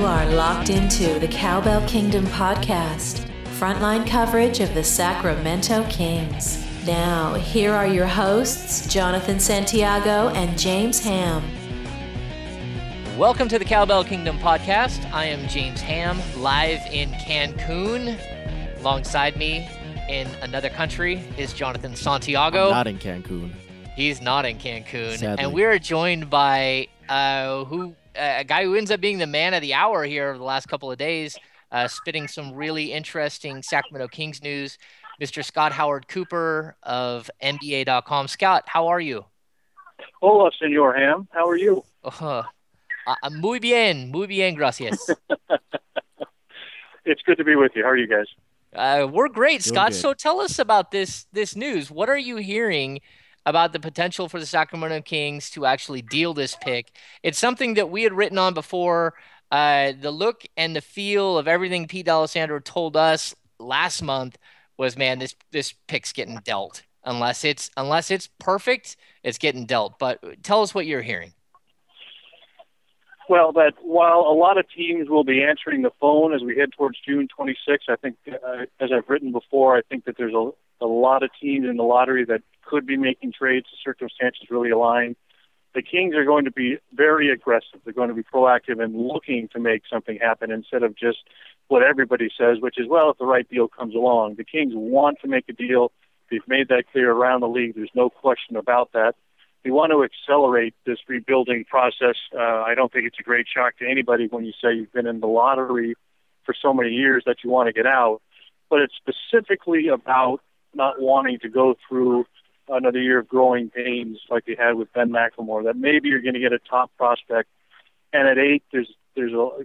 are locked into the Cowbell Kingdom podcast, frontline coverage of the Sacramento Kings. Now, here are your hosts, Jonathan Santiago and James Ham. Welcome to the Cowbell Kingdom podcast. I am James Ham, live in Cancun. Alongside me in another country is Jonathan Santiago. I'm not in Cancun. He's not in Cancun. Sadly. And we're joined by a guy who ends up being the man of the hour here over the last couple of days, spitting some really interesting Sacramento Kings news, Mr. Scott Howard Cooper of NBA.com. Scott, how are you? Hola, Senor Ham. How are you? Muy bien, gracias. It's good to be with you. How are you guys? We're great, Scott. Good. So tell us about this news. What are you hearing about the potential for the Sacramento Kings to actually deal this pick? It's something that we had written on before. The look and the feel of everything Pete D'Alessandro told us last month was, man, this pick's getting dealt. Unless it's perfect, it's getting dealt. But tell us what you're hearing. Well, that while a lot of teams will be answering the phone as we head towards June 26th, I think, as I've written before, I think that there's a lot of teams in the lottery that could be making trades. The circumstances really align. The Kings are going to be very aggressive. They're going to be proactive and looking to make something happen instead of just what everybody says, which is, well, if the right deal comes along. The Kings want to make a deal. They've made that clear around the league. There's no question about that. We want to accelerate this rebuilding process. I don't think it's a great shock to anybody when you say you've been in the lottery for so many years that you want to get out. But it's specifically about not wanting to go through another year of growing pains like they had with Ben McLemore, that maybe you're going to get a top prospect. And at 8, there's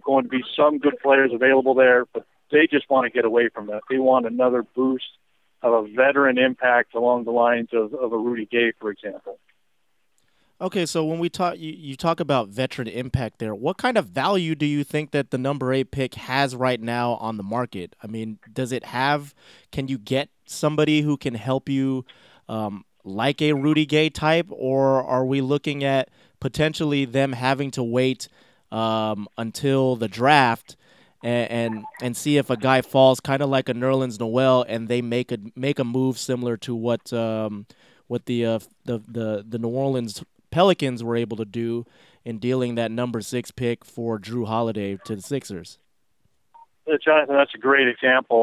going to be some good players available there, but they just want to get away from that. They want another boost of a veteran impact along the lines of a Rudy Gay, for example. Okay, so when we talk, you talk about veteran impact there. What kind of value do you think that the number 8 pick has right now on the market? I mean, can you get somebody who can help you like a Rudy Gay type, or are we looking at potentially them having to wait until the draft and see if a guy falls kind of like a Nerlens Noel and they make a move similar to what the New Orleans Pelicans were able to do in dealing that number 6 pick for Drew Holiday to the Sixers? Jonathan, that's a great example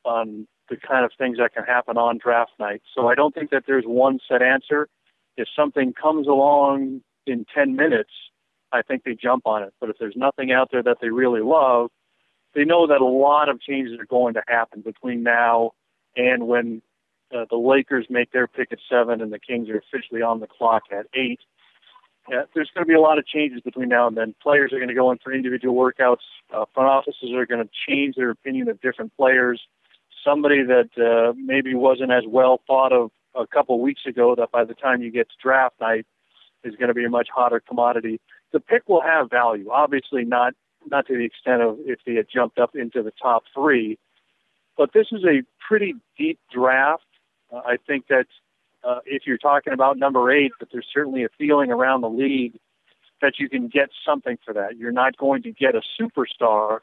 on the kind of things that can happen on draft night. So I don't think that there's one set answer. If something comes along in 10 minutes, I think they jump on it. But if there's nothing out there that they really love, they know that a lot of changes are going to happen between now and when the Lakers make their pick at 7 and the Kings are officially on the clock at 8. There's going to be a lot of changes between now and then. Players are going to go in for individual workouts. Front offices are going to change their opinion of different players. Somebody that maybe wasn't as well thought of a couple of weeks ago, that by the time you get to draft night is going to be a much hotter commodity. The pick will have value, obviously not to the extent of if they had jumped up into the top 3. But this is a pretty deep draft. I think that if you're talking about number 8, that there's certainly a feeling around the league that you can get something for that. You're not going to get a superstar,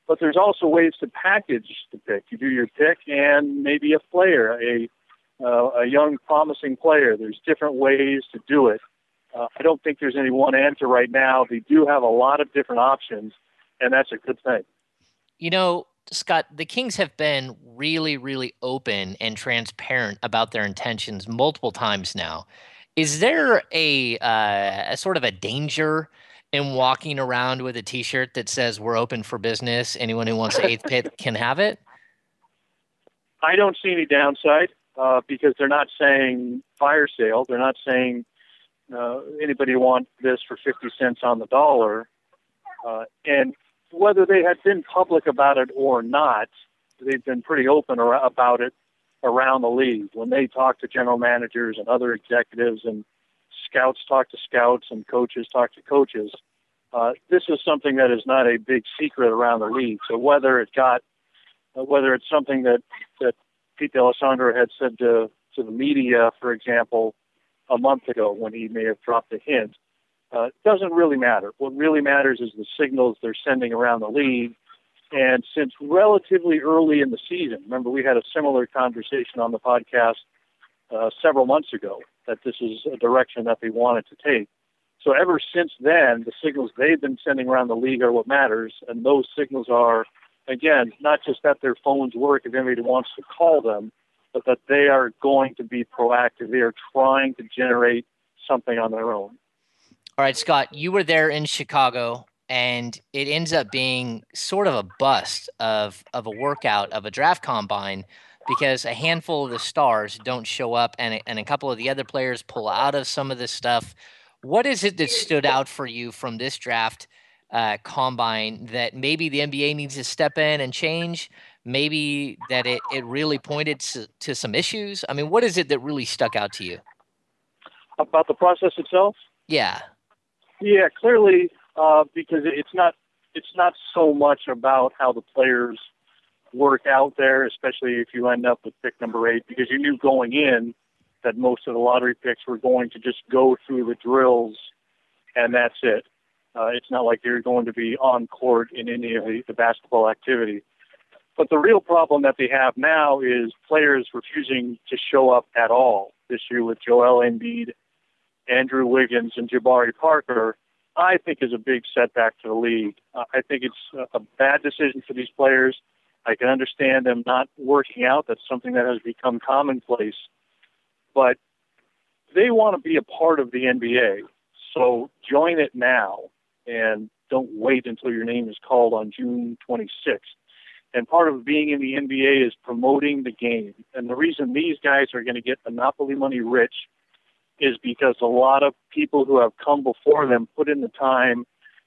but there's also ways to package the pick. You do your pick and maybe a player, a young promising player. There's different ways to do it. I don't think there's any one answer right now. They do have a lot of different options, and that's a good thing. You know, Scott, the Kings have been really, really open and transparent about their intentions multiple times now. Is there a sort of a danger in walking around with a T-shirt that says "We're open for business"? Anyone who wants the 8th pick can have it. I don't see any downside because they're not saying fire sale. They're not saying anybody want this for 50 cents on the dollar, and whether they had been public about it or not, they've been pretty open about it around the league. When they talk to general managers and other executives, and scouts talk to scouts and coaches talk to coaches, this is something that is not a big secret around the league. So whether it's something that Pete D'Alessandro had said to the media, for example, a month ago when he may have dropped a hint, doesn't really matter. What really matters is the signals they're sending around the league. And since relatively early in the season, remember we had a similar conversation on the podcast several months ago, that this is a direction that they wanted to take. So ever since then, the signals they've been sending around the league are what matters. And those signals are, again, not just that their phones work if anybody wants to call them, but that they are going to be proactive. They are trying to generate something on their own. All right, Scott, you were there in Chicago, and it ends up being sort of a bust of a workout of a draft combine because a handful of the stars don't show up, and a couple of the other players pull out of some of this stuff. What is it that stood out for you from this draft combine that maybe the NBA needs to step in and change? Maybe that it really pointed to some issues? I mean, what is it that really stuck out to you? About the process itself? Yeah. Yeah, clearly, because it's not so much about how the players work out there, especially if you end up with pick number 8, because you knew going in that most of the lottery picks were going to just go through the drills and that's it. It's not like you're going to be on court in any of the basketball activity. But the real problem that they have now is players refusing to show up at all. This year with Joel Embiid, Andrew Wiggins, and Jabari Parker, I think is a big setback to the league. I think it's a bad decision for these players. I can understand them not working out. That's something that has become commonplace. But they want to be a part of the NBA. So join it now and don't wait until your name is called on June 26th. And part of being in the NBA is promoting the game. And the reason these guys are going to get monopoly money rich is because a lot of people who have come before them put in the time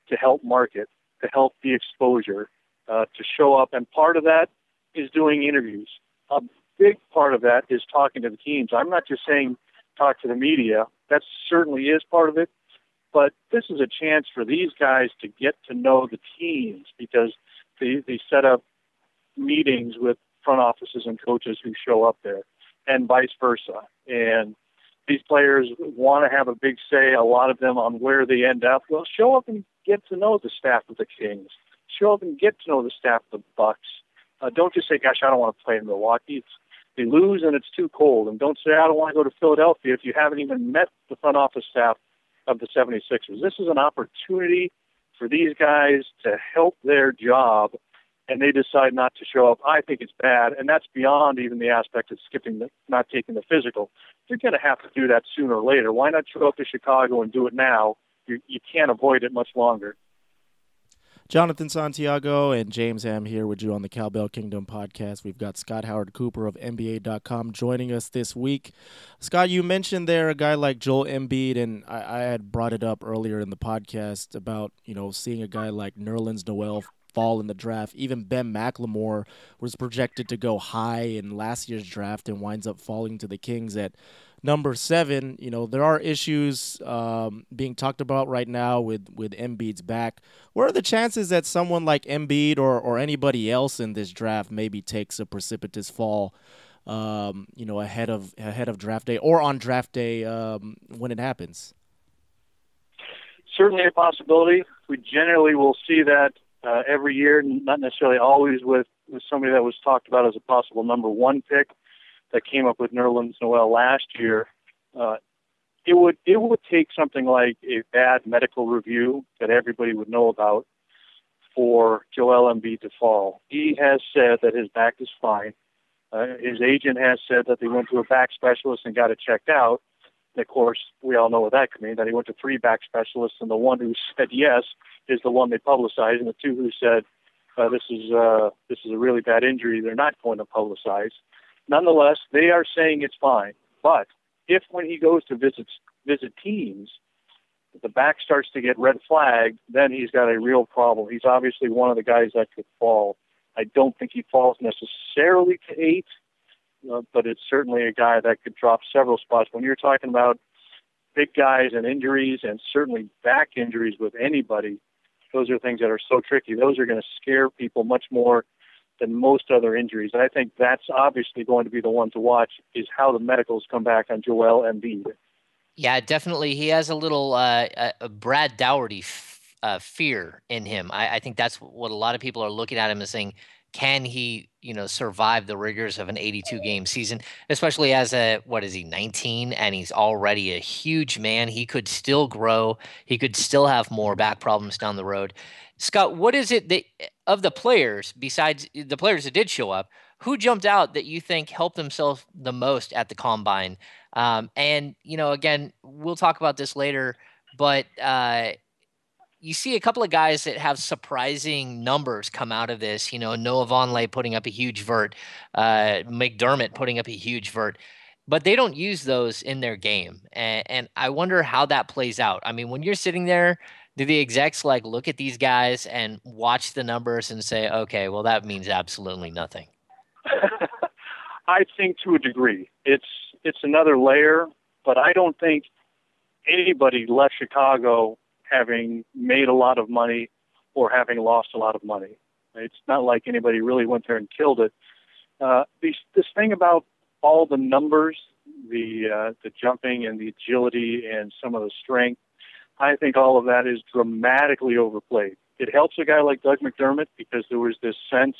to help market, to help the exposure, to show up. And part of that is doing interviews. A big part of that is talking to the teams. I'm not just saying talk to the media. That certainly is part of it. But this is a chance for these guys to get to know the teams because they set up meetings with front offices and coaches who show up there and vice versa. And these players want to have a big say, a lot of them, on where they end up. Well, show up and get to know the staff of the Kings. Show up and get to know the staff of the Bucks. Don't just say, gosh, I don't want to play in Milwaukee. They lose and it's too cold. And don't say, I don't want to go to Philadelphia if you haven't even met the front office staff of the 76ers. This is an opportunity for these guys to help their job, and they decide not to show up. I think it's bad, and that's beyond even the aspect of not taking the physical. You're going to have to do that sooner or later. Why not show up to Chicago and do it now? You can't avoid it much longer. Jonathan Santiago and James Ham here with you on the Cowbell Kingdom podcast. We've got Scott Howard Cooper of NBA.com joining us this week. Scott, you mentioned there a guy like Joel Embiid, and I had brought it up earlier in the podcast about, seeing a guy like Nerlens Noel fall in the draft. Even Ben McLemore was projected to go high in last year's draft and winds up falling to the Kings at number 7. There are issues being talked about right now with Embiid's back. What are the chances that someone like Embiid or anybody else in this draft maybe takes a precipitous fall, ahead of draft day or on draft day when it happens? Certainly a possibility. We generally will see that every year, not necessarily always with somebody that was talked about as a possible number 1 pick that came up with Nerlens Noel last year. It would take something like a bad medical review that everybody would know about for Joel Embiid to fall. He has said that his back is fine. His agent has said that they went to a back specialist and got it checked out. And of course, we all know what that could mean, that he went to 3 back specialists, and the one who said yes is the one they publicized, and the 2 who said this is a really bad injury, they're not going to publicize. Nonetheless, they are saying it's fine. But if when he goes to visit teams, the back starts to get red flagged, then he's got a real problem. He's obviously one of the guys that could fall. I don't think he falls necessarily to 8, but it's certainly a guy that could drop several spots. When you're talking about big guys and injuries, and certainly back injuries with anybody, those are things that are so tricky. Those are going to scare people much more than most other injuries. And I think that's obviously going to be the one to watch, is how the medicals come back on Joel Embiid. Yeah, definitely. He has a little a Brad Dougherty fear in him. I think that's what a lot of people are looking at him and saying, can he, survive the rigors of an 82 game season, especially as what is he, 19, and he's already a huge man. He could still grow. He could still have more back problems down the road. Scott, what is it that of the players, besides the players that did show up, who jumped out that you think helped themselves the most at the combine? And again, we'll talk about this later, but you see a couple of guys that have surprising numbers come out of this. Noah Vonleh putting up a huge vert, McDermott putting up a huge vert, but they don't use those in their game. And I wonder how that plays out. I mean, when you're sitting there, do the execs look at these guys and watch the numbers and say, okay, well, that means absolutely nothing? I think to a degree, it's another layer, but I don't think anybody left Chicago having made a lot of money or having lost a lot of money. It's not like anybody really went there and killed it. This thing about all the numbers, the jumping and the agility and some of the strength, I think all of that is dramatically overplayed. It helps a guy like Doug McDermott because there was this sense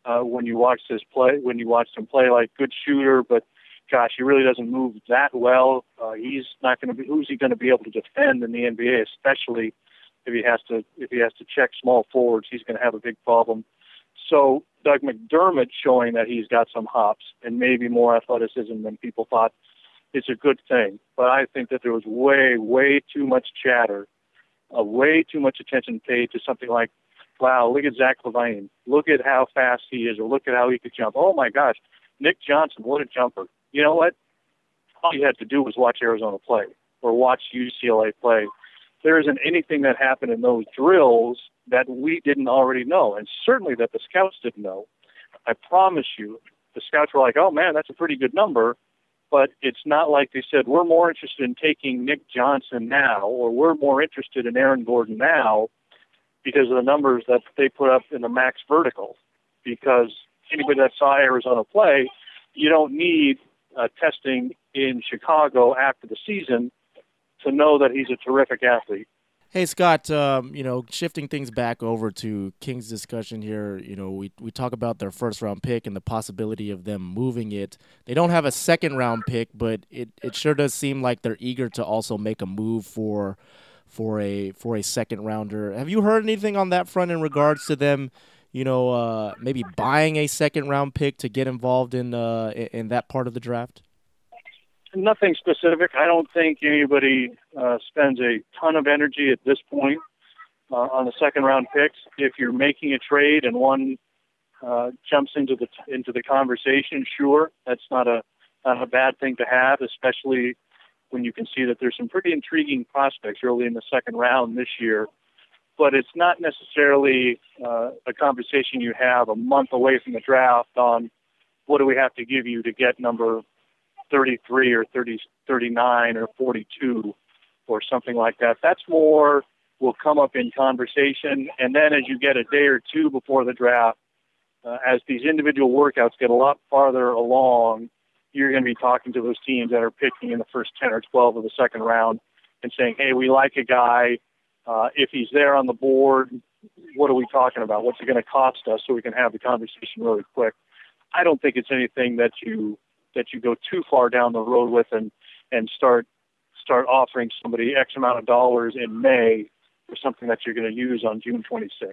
when you watched him play, like good shooter, but gosh, he really doesn't move that well. He's not going to be. Who's he going to be able to defend in the NBA, especially if he has to check small forwards? He's going to have a big problem. So Doug McDermott showing that he's got some hops and maybe more athleticism than people thought. It's a good thing, but I think that there was way too much chatter, way too much attention paid to something like, wow, look at Zach LaVine. Look at how fast he is, or look at how he could jump. Oh, my gosh, Nick Johnson, what a jumper. You know what? All you had to do was watch Arizona play or watch UCLA play. There isn't anything that happened in those drills that we didn't already know, and certainly that the scouts didn't know. I promise you, the scouts were like, oh, man, that's a pretty good number, but it's not like they said, we're more interested in taking Nick Johnson now, or we're more interested in Aaron Gordon now, because of the numbers that they put up in the max vertical. Because anybody that saw Arizona play, you don't need testing in Chicago after the season to know that he's a terrific athlete. Hey, Scott, shifting things back over to Kings discussion here, we talk about their first-round pick and the possibility of them moving it. They don't have a second-round pick, but it sure does seem like they're eager to also make a move for a second rounder. Have you heard anything on that front in regards to them, maybe buying a second round pick to get involved in that part of the draft? Nothing specific. I don't think anybody spends a ton of energy at this point on the second round picks. If you're making a trade and one jumps into the conversation, sure, that's not a bad thing to have, especially when you can see that there's some pretty intriguing prospects early in the second round this year. But it's not necessarily a conversation you have a month away from the draft on what do we have to give you to get number 33 or 39 or 42 or something like that. That's more will come up in conversation. And then as you get a day or two before the draft, as these individual workouts get a lot farther along, you're going to be talking to those teams that are picking in the first 10 or 12 of the second round and saying, hey, we like a guy. If he's there on the board, what are we talking about? What's it going to cost us so we can have the conversation really quick? I don't think it's anything that you go too far down the road with and start offering somebody X amount of dollars in May for something that you're going to use on June 26th.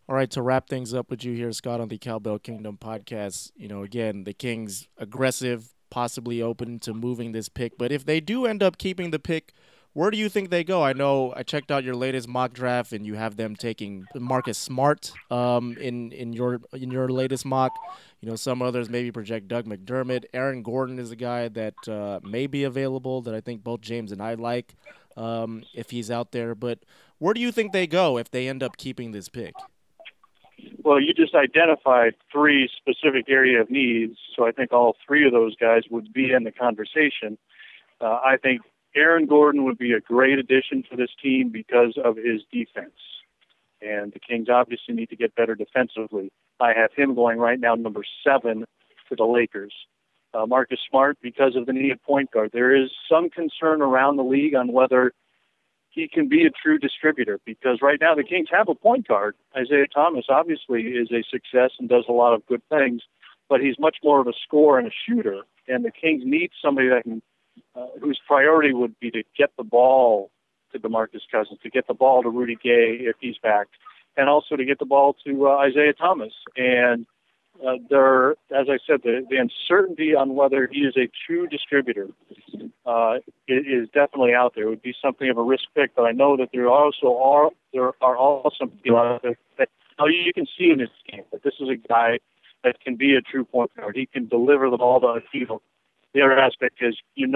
All right, to wrap things up with you here, Scott, on the Cowbell Kingdom podcast, again, the Kings aggressive, possibly open to moving this pick. But if they do end up keeping the pick, where do you think they go? I know I checked out your latest mock draft, and you have them taking Marcus Smart in your latest mock. Some others maybe project Doug McDermott. Aaron Gordon is a guy that may be available that I think both James and I like if he's out there. But where do you think they go if they end up keeping this pick? Well, you just identified three specific area of needs, so I think all three of those guys would be in the conversation. I think Aaron Gordon would be a great addition to this team because of his defense, and the Kings obviously need to get better defensively. I have him going right now number 7 to the Lakers. Marcus Smart because of the need of point guard. There is some concern around the league on whether he can be a true distributor, because right now the Kings have a point guard. Isaiah Thomas obviously is a success and does a lot of good things, but he's much more of a scorer and a shooter. And the Kings need somebody that can, whose priority would be to get the ball to DeMarcus Cousins, to get the ball to Rudy Gay if he's back, and also to get the ball to Isaiah Thomas. And there, as I said, the uncertainty on whether he is a true distributor is definitely out there. It would be something of a risk pick, but I know that there are also people out there that you can see in his game that this is a guy that can be a true point guard. He can deliver the ball to the field. The other aspect is he's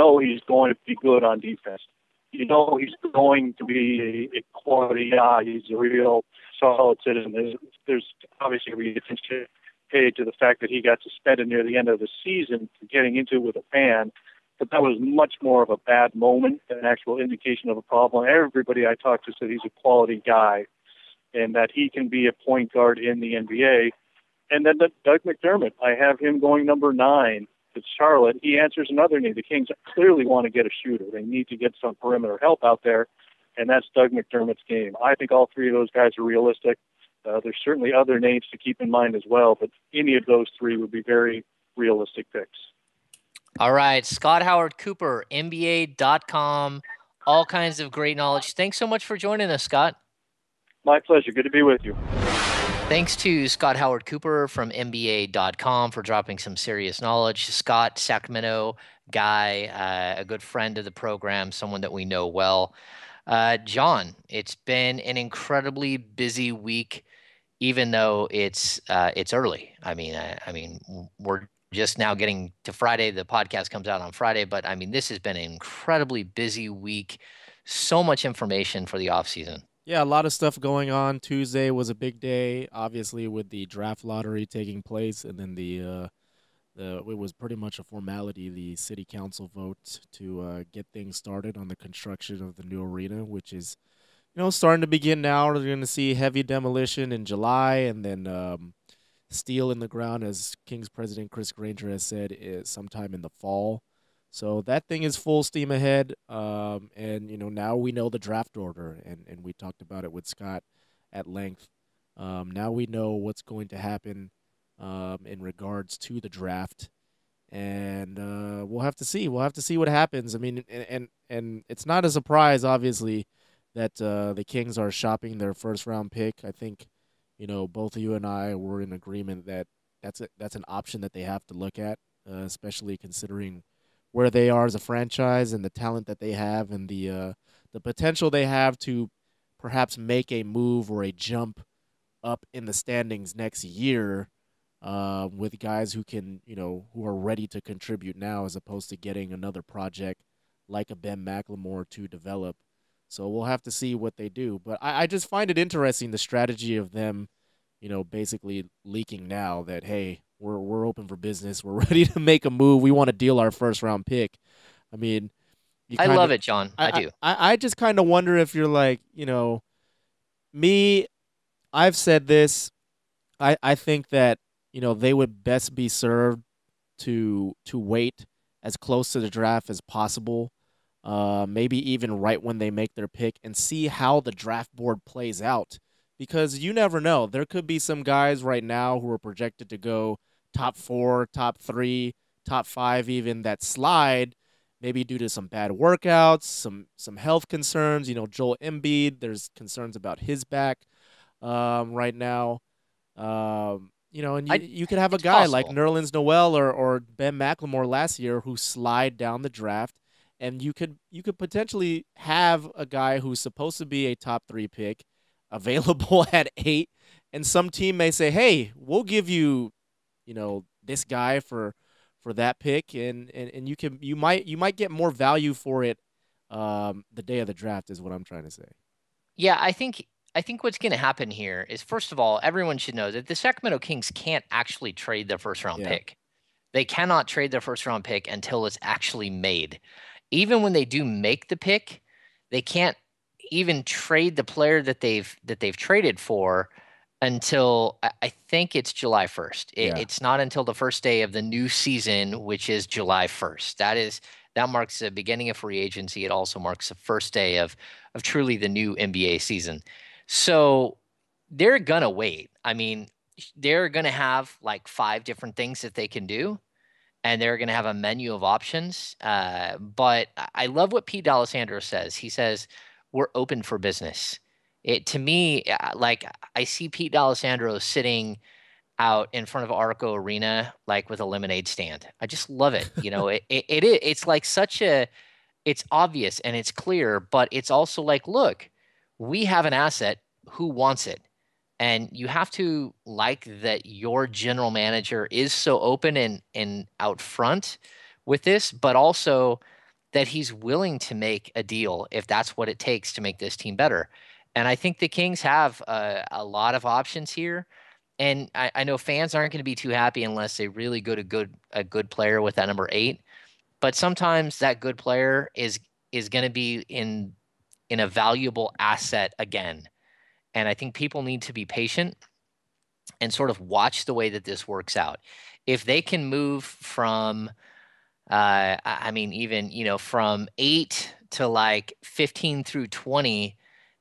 going to be good on defense. He's going to be a quality guy. He's a real solid citizen. There's obviously going to be attention paid to the fact that he got suspended near the end of the season for getting into it with a fan, but that was much more of a bad moment than an actual indication of a problem. Everybody I talked to said he's a quality guy and that he can be a point guard in the NBA. And then Doug McDermott, I have him going number 9 to Charlotte. He answers another need. The Kings clearly want to get a shooter. They need to get some perimeter help out there, and that's Doug McDermott's game. I think all three of those guys are realistic. There's certainly other names to keep in mind as well, but any of those three would be very realistic picks. All right, Scott Howard Cooper, NBA.com, all kinds of great knowledge. Thanks so much for joining us, Scott. My pleasure. Good to be with you. Thanks to Scott Howard Cooper from NBA.com for dropping some serious knowledge. Scott, Sacramento guy, a good friend of the program, someone that we know well. John, it's been an incredibly busy week, even though it's early. I mean, we're just now getting to Friday. The podcast comes out on Friday, but I mean, this has been an incredibly busy week. So much information for the offseason. Yeah, a lot of stuff going on. Tuesday was a big day, obviously, with the draft lottery taking place, and then it was pretty much a formality, the city council vote to get things started on the construction of the new arena, which is, starting to begin now. We're going to see heavy demolition in July, and then steel in the ground, as Kings president Chris Granger has said, is sometime in the fall. So that thing is full steam ahead, and now we know the draft order, and we talked about it with Scott at length. Now we know what's going to happen in regards to the draft, and we'll have to see. We'll have to see what happens. I mean, and it's not a surprise, obviously, that the Kings are shopping their first-round pick. I think, both of you and I were in agreement that that's an option that they have to look at, especially considering where they are as a franchise and the talent that they have and the potential they have to perhaps make a move or a jump up in the standings next year with guys who can, who are ready to contribute now, as opposed to getting another project like a Ben McLemore to develop. So we'll have to see what they do. But I just find it interesting, the strategy of them, basically leaking now that, hey, we're open for business. We're ready to make a move. We want to deal our first-round pick. I mean, I love it, John. I do. I just kind of wonder if you're like, me, I've said this. I think that, they would best be served to wait as close to the draft as possible, maybe even right when they make their pick, and see how the draft board plays out. Because you never know. There could be some guys right now who are projected to go top 4, top 3, top 5 even, that slide, maybe due to some bad workouts, some health concerns. Joel Embiid, there's concerns about his back right now. And you could have a guy possible, like Nerlens Noel or Ben McLemore last year who slide down the draft, and you could potentially have a guy who's supposed to be a top 3 pick available at 8, and some team may say, hey, we'll give you this guy for that pick, and you might get more value for it the day of the draft, is what I'm trying to say. Yeah, I think what's going to happen here is, first of all, everyone should know that the Sacramento Kings can't actually trade their first-round pick. They cannot trade their first-round pick until it's actually made. Even when they do make the pick, they can't even trade the player that they've traded for until I think it's July 1st. Yeah. It's not until the first day of the new season, which is July 1st. That marks the beginning of free agency. It also marks the first day of truly the new NBA season. So they're gonna wait. I mean, they're gonna have like 5 different things that they can do, and they're gonna have a menu of options. But I love what Pete D'Alessandro says. He says we're open for business. It to me, like I see Pete D'Alessandro sitting out in front of Arco Arena, like with a lemonade stand. I just love it. It's like it's obvious and it's clear, but it's also like, look, we have an asset. Who wants it? And you have to like that your general manager is so open and out front with this, but also that he's willing to make a deal if that's what it takes to make this team better. And I think the Kings have a lot of options here. And I know fans aren't going to be too happy unless they really go to a good player with that number 8. But sometimes that good player is going to be in a valuable asset again. And I think people need to be patient and sort of watch the way that this works out. If they can move from, I mean, even, from 8 to like 15 through 20,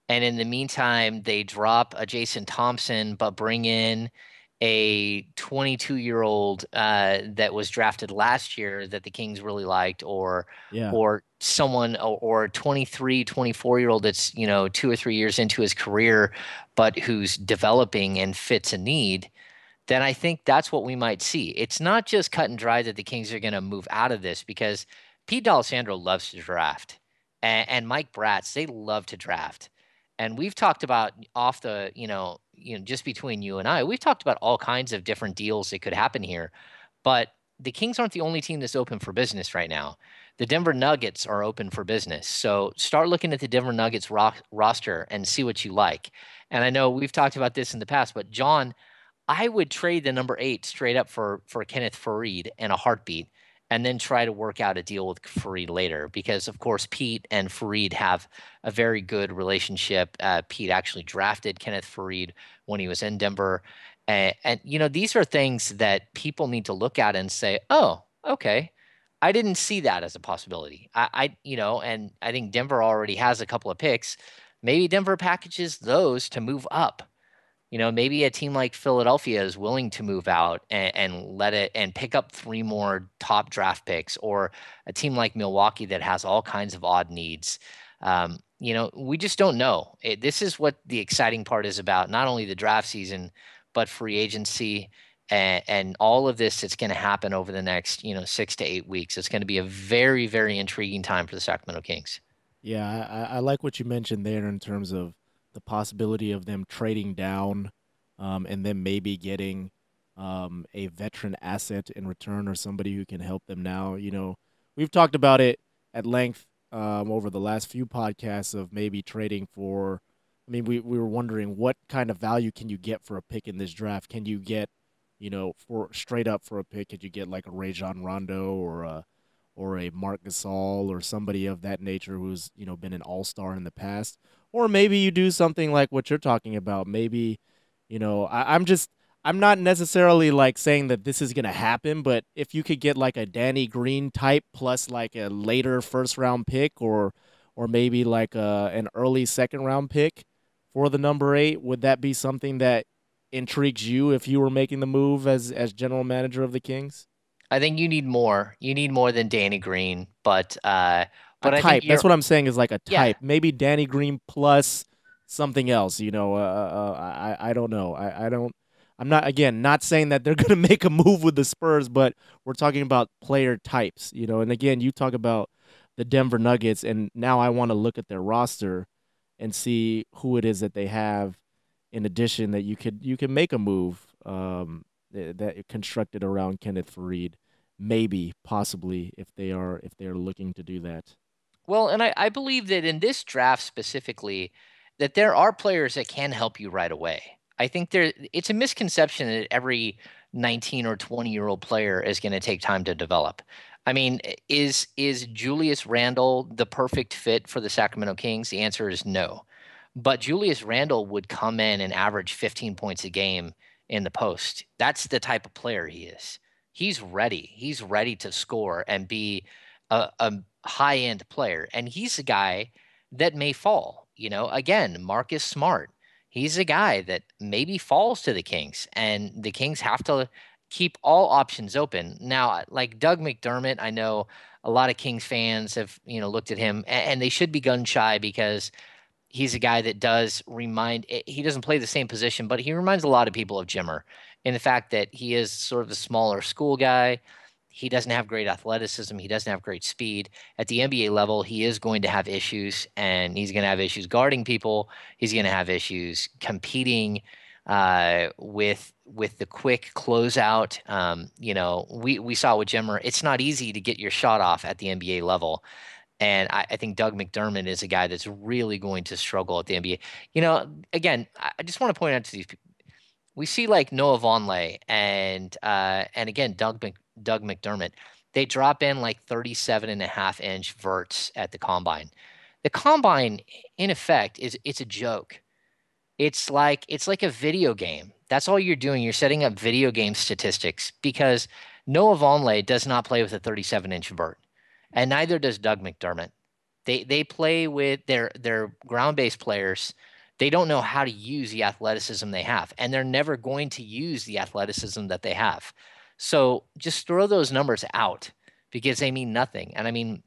and in the meantime, they drop a Jason Thompson, but bring in a 22-year-old that was drafted last year that the Kings really liked, or Yeah. or someone or a 23, 24-year-old that's 2 or 3 years into his career, but who's developing and fits a need. Then I think that's what we might see. It's not just cut and dry that the Kings are going to move out of this, because Pete D'Alessandro loves to draft, and Mike Bratz, they love to draft. And we've talked about off the, just between you and I, we've talked about all kinds of different deals that could happen here. But the Kings aren't the only team that's open for business right now. The Denver Nuggets are open for business. So start looking at the Denver Nuggets roster and see what you like. And I know we've talked about this in the past, but John, I would trade the number 8 straight up for Kenneth Faried in a heartbeat, and then try to work out a deal with Faried later, because of course Pete and Faried have a very good relationship. Pete actually drafted Kenneth Faried when he was in Denver, and these are things that people need to look at and say, oh, okay, I didn't see that as a possibility. And I think Denver already has a couple of picks. Maybe Denver packages those to move up. Maybe a team like Philadelphia is willing to move out and let it and pick up 3 more top draft picks, or a team like Milwaukee that has all kinds of odd needs. We just don't know. This is what the exciting part is about, not only the draft season, but free agency and all of this that's going to happen over the next, 6 to 8 weeks. It's going to be a very, very intriguing time for the Sacramento Kings. Yeah, I like what you mentioned there in terms of the possibility of them trading down and then maybe getting a veteran asset in return, or somebody who can help them now. We've talked about it at length over the last few podcasts of maybe trading for – I mean, we were wondering what kind of value can you get for a pick in this draft? Can you get, for straight up for a pick, could you get like a Rajon Rondo or a Marc Gasol or somebody of that nature who's, been an all-star in the past? Or maybe you do something like what you're talking about. Maybe, I'm not necessarily like saying that this is going to happen, but if you could get like a Danny Green type plus like a later first-round pick, or maybe like an early second-round pick for the number 8, would that be something that intrigues you if you were making the move as general manager of the Kings? I think you need more. You need more than Danny Green, but A I type. think That's what I'm saying, is like a Yeah. type. Maybe Danny Green plus something else. I don't know. I'm not saying that they're going to make a move with the Spurs, but we're talking about player types. And again, you talk about the Denver Nuggets, and now I want to look at their roster and see who it is that they have. In addition, that you could make a move that constructed around Kenneth Faried, maybe, possibly, if they are looking to do that. Well, and I believe that in this draft specifically, that there are players that can help you right away. I think it's a misconception that every 19 or 20-year-old player is going to take time to develop. I mean, is Julius Randle the perfect fit for the Sacramento Kings? The answer is no. but Julius Randle would come in and average 15 points a game in the post. That's the type of player he is. He's ready. He's ready to score and be a high-end player. And he's a guy that may fall. Again, Marcus Smart. He's a guy that maybe falls to the Kings, and the Kings have to keep all options open. Now, like Doug McDermott, I know a lot of Kings fans have, looked at him, and they should be gun shy because he's a guy that does he doesn't play the same position, but he reminds a lot of people of Jimmer in the fact that he is sort of a smaller school guy. He doesn't have great athleticism. He doesn't have great speed. At the NBA level, he is going to have issues, and he's going to have issues guarding people. He's going to have issues competing with the quick closeout. We saw with Jimmer, it's not easy to get your shot off at the NBA level. And I think Doug McDermott is a guy that's really going to struggle at the NBA. Again, I just want to point out to these people, we see like Noah Vonleh and again, Doug McDermott, they drop in like 37.5-inch verts at the combine. The combine, in effect, it's a joke. It's like a video game. That's all you're doing. You're setting up video game statistics because Noah Vonleh does not play with a 37-inch vert, and neither does Doug McDermott. They play with their ground-based players. They don't know how to use the athleticism they have, and they're never going to use the athleticism that they have. So just throw those numbers out because they mean nothing. And I mean,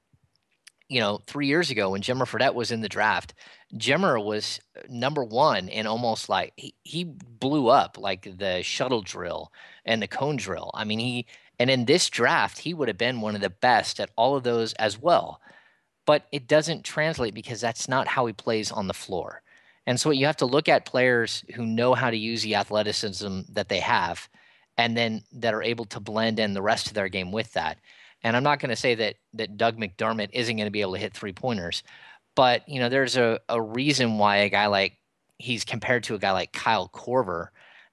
3 years ago when Jimmer Fredette was in the draft, Jimmer was number one and almost like he blew up like the shuttle drill and the cone drill. I mean, and in this draft, he would have been one of the best at all of those as well. But it doesn't translate because that's not how he plays on the floor. And so you have to look at players who know how to use the athleticism that they have and then that are able to blend in the rest of their game with that. And I'm not going to say that Doug McDermott isn't going to be able to hit three-pointers, but there's a reason why he's compared to a guy like Kyle Korver,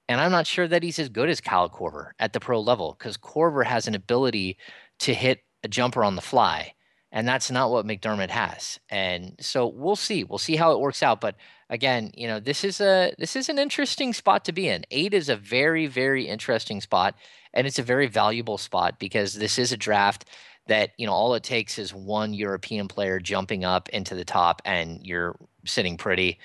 and I'm not sure that he's as good as Kyle Korver at the pro level because Korver has an ability to hit a jumper on the fly, and that's not what McDermott has. And so we'll see. We'll see how it works out. But again, this is an interesting spot to be in. 8 is a very, very interesting spot, and it's a very valuable spot because this is a draft that, all it takes is one European player jumping up into the top and you're sitting pretty.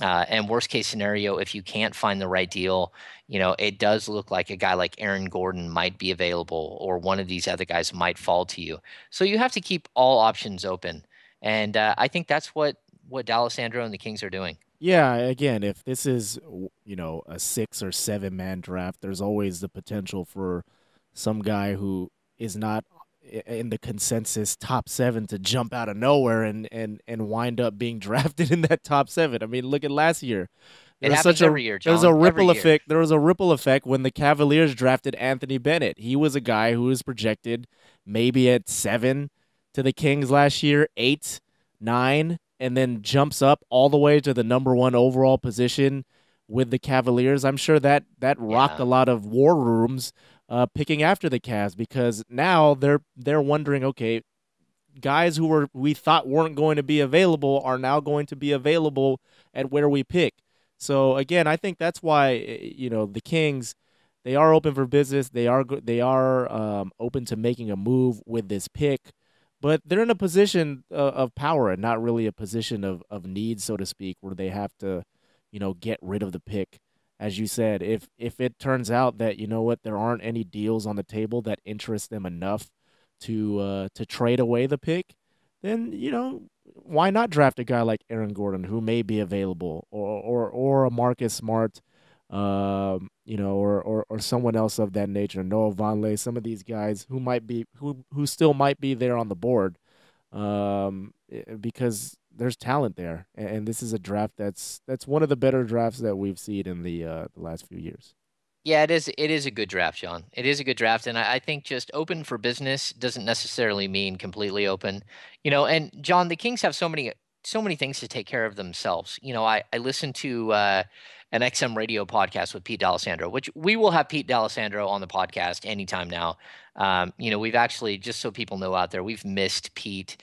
And worst case scenario, if you can't find the right deal, it does look like a guy like Aaron Gordon might be available or one of these other guys might fall to you. So you have to keep all options open. And I think that's what D'Alessandro and the Kings are doing. Yeah, again, if this is, a 6 or 7 man draft, there's always the potential for some guy who is not in the consensus top 7 to jump out of nowhere and wind up being drafted in that top 7. I mean, look at last year. It happens every year, John. There was a ripple effect. There was a ripple effect when the Cavaliers drafted Anthony Bennett. He was a guy who was projected maybe at 7 to the Kings last year, 8, 9, and then jumps up all the way to the number 1 overall position with the Cavaliers. I'm sure that rocked a lot of war rooms picking after the Cavs because now they're wondering, okay, guys who we thought weren't going to be available are now going to be available at where we pick. So again, I think that's why the Kings, they are open for business. They are open to making a move with this pick, but they're in a position of power and not really a position of need, so to speak, where they have to get rid of the pick. As you said, if it turns out that there aren't any deals on the table that interest them enough to trade away the pick, then why not draft a guy like Aaron Gordon who may be available, or a Marcus Smart, or someone else of that nature, Noah Vonleh, some of these guys who still might be there on the board, because there's talent there, and this is a draft that's one of the better drafts that we've seen in the last few years. Yeah, it is. It is a good draft, John. It is a good draft, and I think just open for business doesn't necessarily mean completely open. And John, the Kings have so many things to take care of themselves. I listened to an XM radio podcast with Pete D'Alessandro, which we will have Pete D'Alessandro on the podcast anytime now. We've actually, just so people know out there, we've missed Pete.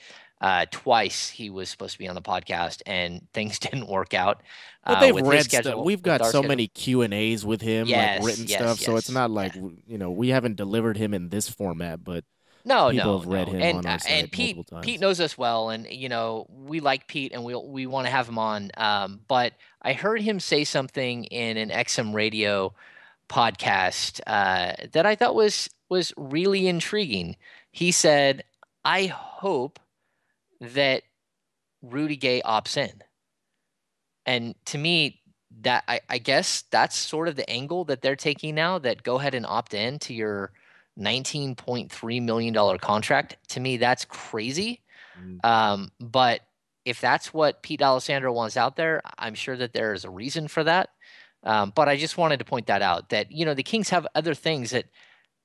Twice he was supposed to be on the podcast, and things didn't work out But they've with his read stuff. schedule. We've With got our so schedule. many Q&As with him, like Yes, written yes, stuff. So it's yes. not like, Yeah. we haven't delivered him in this format, but No, people no, have read no. him on our site multiple Pete times. knows us well, and we like Pete, and we want to have him on. But I heard him say something in an XM radio podcast that I thought was really intriguing. He said, "I hope that Rudy Gay opts in," and to me, that I guess that's sort of the angle that they're taking now. That go ahead and opt in to your $19.3 million contract. To me, that's crazy. Mm. But if that's what Pete Alessandro wants out there, I'm sure that there is a reason for that. But I just wanted to point that out that, the Kings have other things that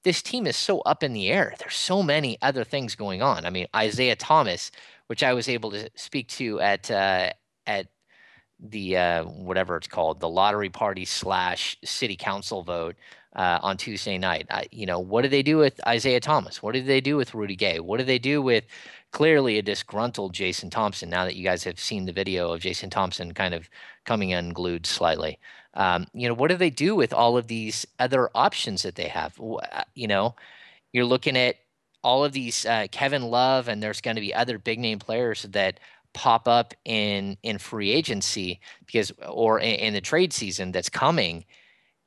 this team is so up in the air. There's so many other things going on. I mean, Isaiah Thomas, which I was able to speak to at the whatever it's called, the lottery party / city council vote on Tuesday night. What did they do with Isaiah Thomas? What did they do with Rudy Gay? What did they do with clearly a disgruntled Jason Thompson? Now that you guys have seen the video of Jason Thompson kind of coming unglued slightly, what do they do with all of these other options that they have? You're looking at all of these Kevin Love, and there's going to be other big name players that pop up in free agency or in the trade season that's coming.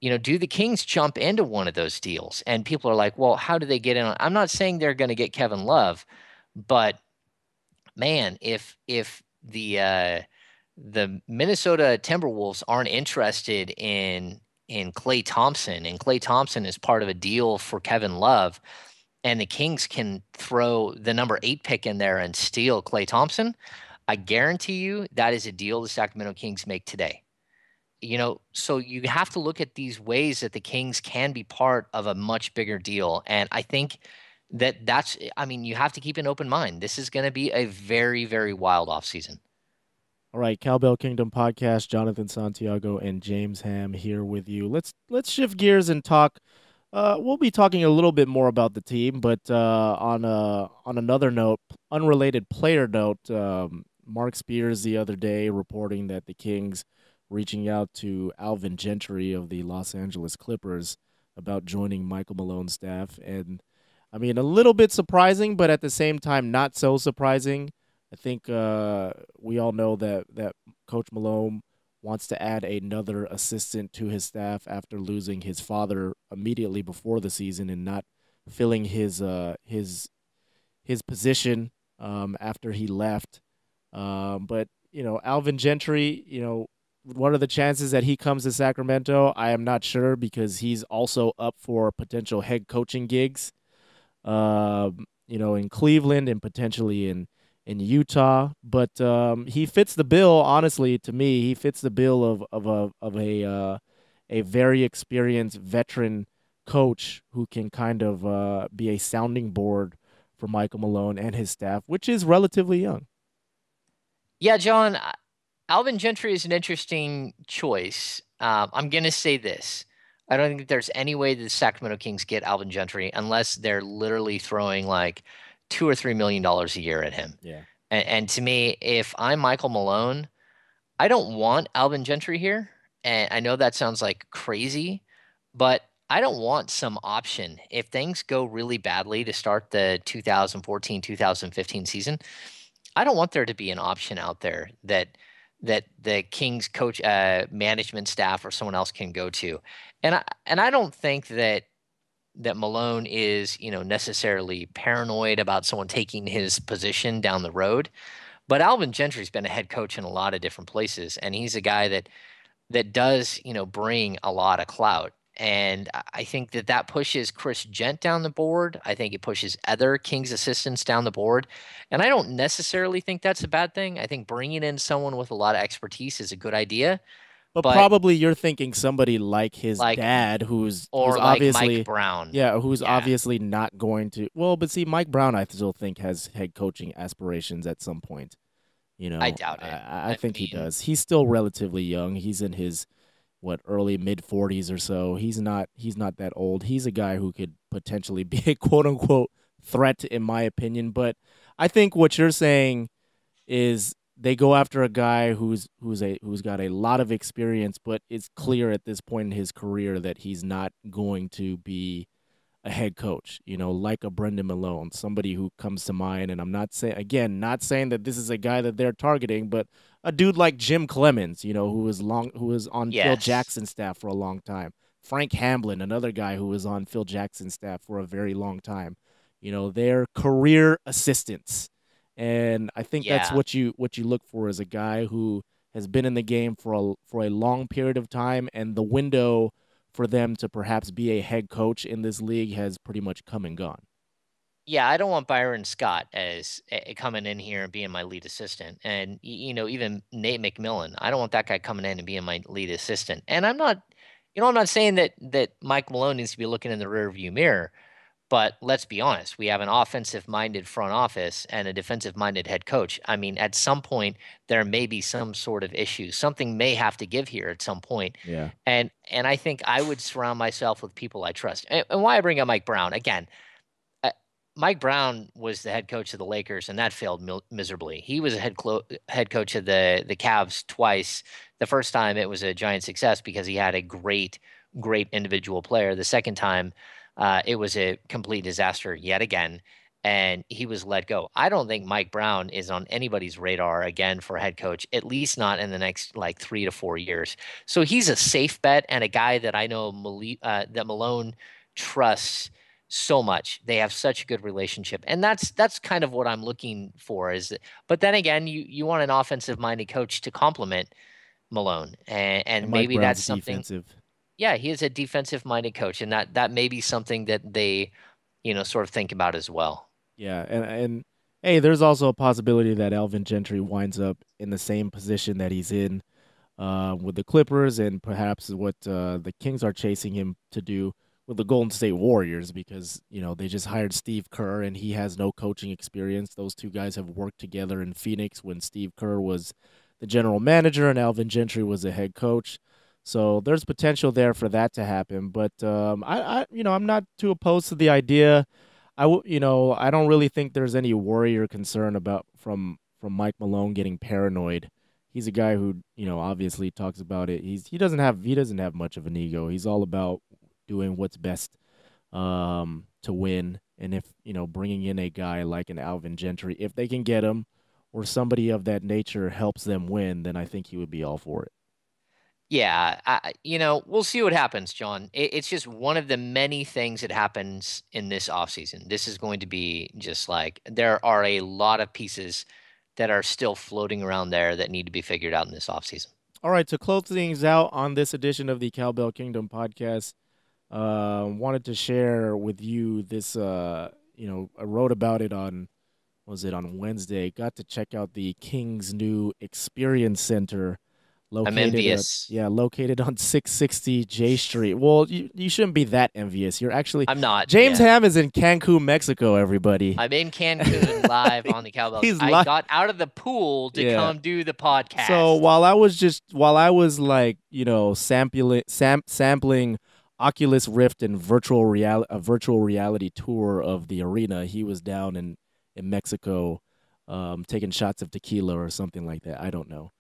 Do the Kings jump into one of those deals? And people are like, well, how do they get in? I'm not saying they're going to get Kevin Love, but man, if the Minnesota Timberwolves aren't interested in Klay Thompson, and Klay Thompson is part of a deal for Kevin Love, and the Kings can throw the number 8 pick in there and steal Klay Thompson, I guarantee you that is a deal the Sacramento Kings make today. So you have to look at these ways that the Kings can be part of a much bigger deal. And I think you have to keep an open mind. This is going to be a very, very wild offseason. All right, Cowbell Kingdom podcast, Jonathan Santiago and James Ham here with you. Let's shift gears and talk. We'll be talking a little bit more about the team, but on another note, unrelated player note, Mark Spears the other day reporting that the Kings reaching out to Alvin Gentry of the Los Angeles Clippers about joining Michael Malone's staff. And I mean, a little bit surprising, but at the same time, not so surprising. I think we all know that Coach Malone wants to add another assistant to his staff after losing his father immediately before the season and not filling his position after he left. But Alvin Gentry, what are the chances that he comes to Sacramento? I am not sure because he's also up for potential head coaching gigs, in Cleveland and potentially in Utah. But he fits the bill. Honestly, to me, he fits the bill of a very experienced veteran coach who can kind of be a sounding board for Michael Malone and his staff, which is relatively young. Yeah, John, Alvin Gentry is an interesting choice. I'm going to say this. I don't think there's any way that the Sacramento Kings get Alvin Gentry unless they're literally throwing like $2 or $3 million a year at him. Yeah. And to me, if I'm Michael Malone, I don't want Alvin Gentry here. And I know that sounds like crazy, but I don't want some option. If things go really badly to start the 2014-2015 season, I don't want there to be an option out there that the Kings coach, management staff, or someone else can go to. And I don't think that Malone is, necessarily paranoid about someone taking his position down the road. But Alvin Gentry's been a head coach in a lot of different places, and he's a guy that does, bring a lot of clout. And I think that pushes Chris Gent down the board. I think it pushes other Kings assistants down the board. And I don't necessarily think that's a bad thing. I think bringing in someone with a lot of expertise is a good idea. But probably you're thinking somebody like his dad, who's like obviously Mike Brown. Yeah, who's obviously not going to. Well, but see, Mike Brown, I still think has head coaching aspirations at some point. I doubt it. I think he does. He's still relatively young. He's in his early mid 40s or so. He's not that old. He's a guy who could potentially be a quote unquote threat, in my opinion. But I think what you're saying is they go after a guy who's got a lot of experience, but it's clear at this point in his career that he's not going to be a head coach, like a Brendan Malone, somebody who comes to mind. And I'm not saying, again, not saying that this is a guy that they're targeting, but a dude like Jim Clemens, who was on Phil Yes. Jackson's staff for a long time. Frank Hamblin, another guy who was on Phil Jackson's staff for a very long time. They're career assistants. And I think that's Yeah. what you look for is a guy who has been in the game for a long period of time, and the window for them to perhaps be a head coach in this league has pretty much come and gone. Yeah, I don't want Byron Scott as coming in here and being my lead assistant, and even Nate McMillan. I don't want that guy coming in and being my lead assistant. And I'm not saying that Mike Malone needs to be looking in the rearview mirror. But let's be honest, we have an offensive-minded front office and a defensive-minded head coach. I mean, at some point, there may be some sort of issue. Something may have to give here at some point. Yeah. And I think I would surround myself with people I trust. And why I bring up Mike Brown again? uh, Mike Brown was the head coach of the Lakers, and that failed miserably. He was a head coach of the Cavs twice. The first time it was a giant success because he had a great individual player. The second time, it was a complete disaster yet again, and he was let go. I don't think Mike Brown is on anybody's radar again for head coach, at least not in the next like 3 to 4 years. So he's a safe bet and a guy that I know that Malone trusts so much. They have such a good relationship, and that's kind of what I'm looking for. But then again, you want an offensive minded coach to complement Malone, And and Mike maybe Brown's that's something. defensive. Yeah, he is a defensive-minded coach, and that may be something that they, sort of think about as well. Yeah, and hey, there's also a possibility that Alvin Gentry winds up in the same position that he's in with the Clippers, and perhaps what the Kings are chasing him to do with the Golden State Warriors, because they just hired Steve Kerr and he has no coaching experience. Those two guys have worked together in Phoenix when Steve Kerr was the general manager and Alvin Gentry was the head coach. So there's potential there for that to happen. But I'm not too opposed to the idea. I don't really think there's any worry or concern about from Mike Malone getting paranoid. He's a guy who, obviously talks about it. He doesn't have much of an ego. He's all about doing what's best to win. And if, bringing in a guy like an Alvin Gentry, if they can get him or somebody of that nature helps them win, then I think he would be all for it. Yeah, we'll see what happens, John. It's just one of the many things that happens in this offseason. This is going to be just like there are a lot of pieces that are still floating around there that need to be figured out in this offseason. All right, to close things out on this edition of the Cowbell Kingdom podcast, wanted to share with you this. I wrote about it on Wednesday. Got to check out the Kings' new Experience Center, I'm located envious. located on 660 J Street. Well, you shouldn't be that envious. You're actually I'm not. James Yeah. Ham is in Cancun, Mexico. Everybody, I'm in Cancun live on the Cowbell. He's I li- got out of the pool to Yeah. come do the podcast. So while I was like, sampling Oculus Rift and a virtual reality tour of the arena, he was down in Mexico, taking shots of tequila or something like that. I don't know.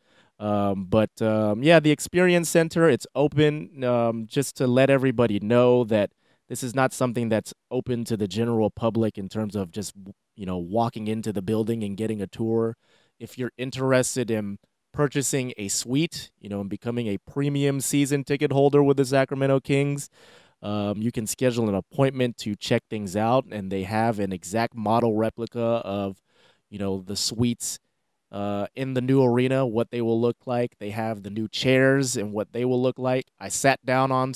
Yeah, the Experience Center, it's open, just to let everybody know that this is not something that's open to the general public in terms of just, walking into the building and getting a tour. If you're interested in purchasing a suite, and becoming a premium season ticket holder with the Sacramento Kings, you can schedule an appointment to check things out, and they have an exact model replica of, the suites in the new arena, what they will look like. They have the new chairs and what they will look like. I sat down on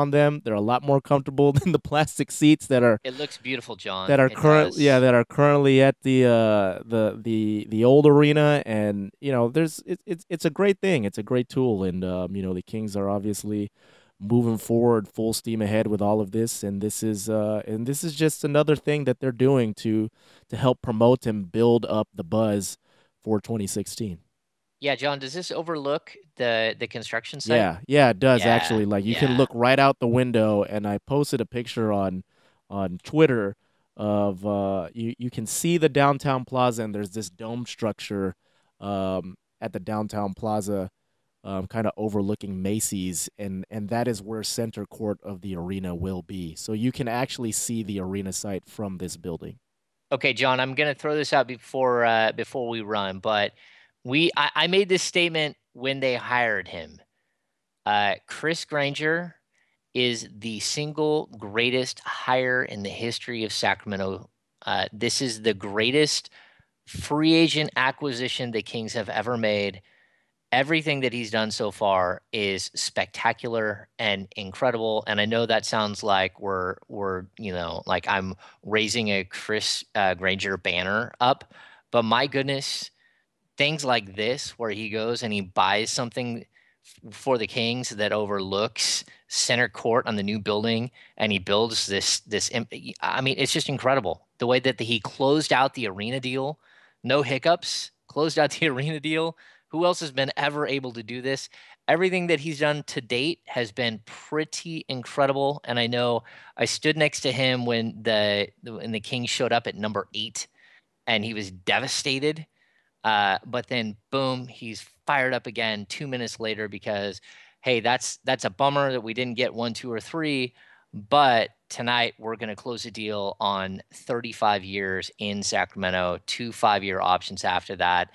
them. They're a lot more comfortable than the plastic seats that are it looks beautiful, John. that are It current does. yeah that are currently at the old arena. And it's a great thing. It's a great tool, and the Kings are obviously moving forward full steam ahead with all of this, and this is just another thing that they're doing to help promote and build up the buzz for 2016. Yeah, John, does this overlook the construction site? Yeah, it does Yeah, actually. Like, you can yeah. look right out the window, and I posted a picture on Twitter of you can see the downtown plaza, and there's this dome structure at the downtown plaza, kind of overlooking Macy's, and that is where center court of the arena will be. So you can actually see the arena site from this building. Okay, John, I'm gonna throw this out before we run, but I made this statement when they hired him. Chris Granger is the single greatest hire in the history of Sacramento. This is the greatest free agent acquisition the Kings have ever made. Everything that he's done so far is spectacular and incredible. And I know that sounds like we're like I'm raising a Chris Granger banner up, but my goodness, things like this where he goes and he buys something for the Kings that overlooks center court on the new building, and he builds this. I mean, it's just incredible the way that he closed out the arena deal, no hiccups, closed out the arena deal. Who else has been ever able to do this? Everything that he's done to date has been pretty incredible, and I know I stood next to him when the Kings showed up at number 8, and he was devastated. But then, boom, he's fired up again 2 minutes later because, hey, that's a bummer that we didn't get 1, 2, or 3. But tonight we're going to close a deal on 35 years in Sacramento, 2 5-year options after that.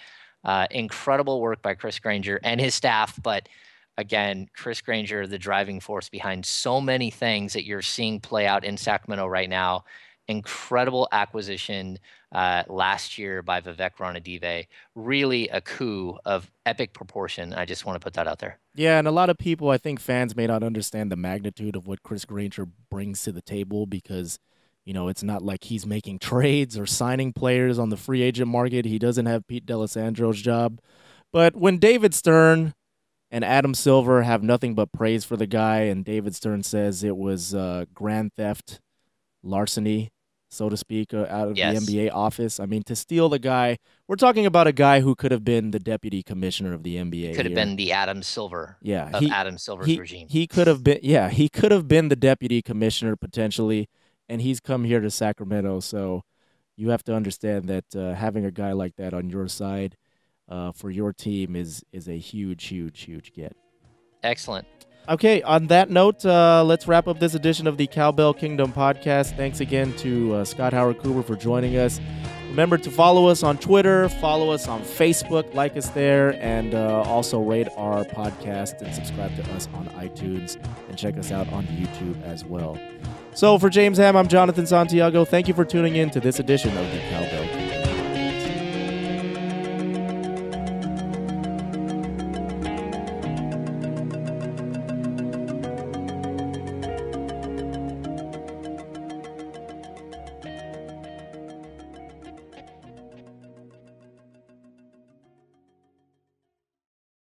Incredible work by Chris Granger and his staff. But again, Chris Granger, the driving force behind so many things that you're seeing play out in Sacramento right now. Incredible acquisition last year by Vivek Ranadive. Really a coup of epic proportion. I just want to put that out there. Yeah, and a lot of people, I think fans may not understand the magnitude of what Chris Granger brings to the table because, it's not like he's making trades or signing players on the free agent market. He doesn't have Pete D'Alessandro's job. But when David Stern and Adam Silver have nothing but praise for the guy, and David Stern says it was grand theft, larceny, so to speak, out of the NBA office. I mean, to steal the guy, we're talking about a guy who could have been the deputy commissioner of the NBA. Could have been the Adam Silver of Adam Silver's regime. He could have been, he could have been the deputy commissioner potentially, and he's come here to Sacramento. So you have to understand that having a guy like that on your side for your team is a huge, huge, huge get. Excellent. Okay, on that note, let's wrap up this edition of the Cowbell Kingdom podcast. Thanks again to Scott Howard Cooper for joining us. Remember to follow us on Twitter, follow us on Facebook, like us there, and also rate our podcast and subscribe to us on iTunes, and check us out on YouTube as well. So for James Ham, I'm Jonathan Santiago. Thank you for tuning in to this edition of the Cowbell Kingdom.